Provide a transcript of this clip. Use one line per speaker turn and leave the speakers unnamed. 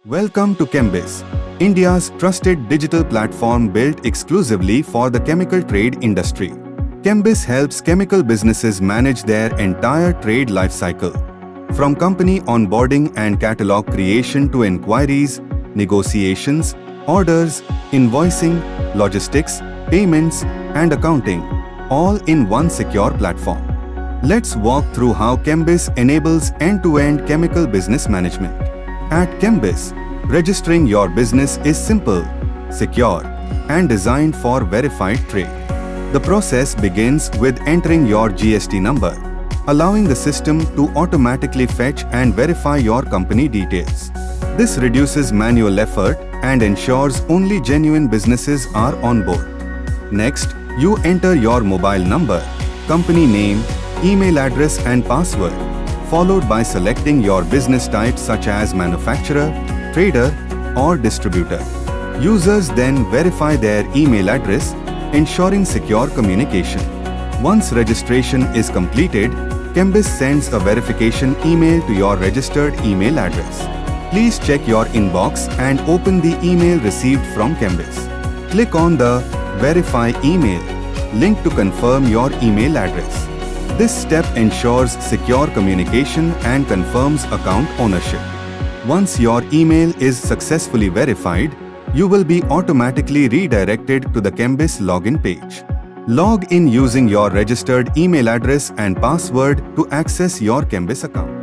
Welcome to ChembizZ, India's trusted digital platform built exclusively for the chemical trade industry. ChembizZ helps chemical businesses manage their entire trade lifecycle, from company onboarding and catalog creation to inquiries, negotiations, orders, invoicing, logistics, payments, and accounting, all in one secure platform. Let's walk through how ChembizZ enables end-to-end chemical business management. At ChembizZ, registering your business is simple, secure, and designed for verified trade. The process begins with entering your GST number, allowing the system to automatically fetch and verify your company details. This reduces manual effort and ensures only genuine businesses are on board. Next, you enter your mobile number, company name, email address and password, followed by selecting your business type such as manufacturer, trader, or distributor. Users then verify their email address, ensuring secure communication. Once registration is completed, ChembizZ sends a verification email to your registered email address. Please check your inbox and open the email received from ChembizZ. Click on the Verify Email link to confirm your email address. This step ensures secure communication and confirms account ownership. Once your email is successfully verified, you will be automatically redirected to the ChembizZ login page. Log in using your registered email address and password to access your ChembizZ account.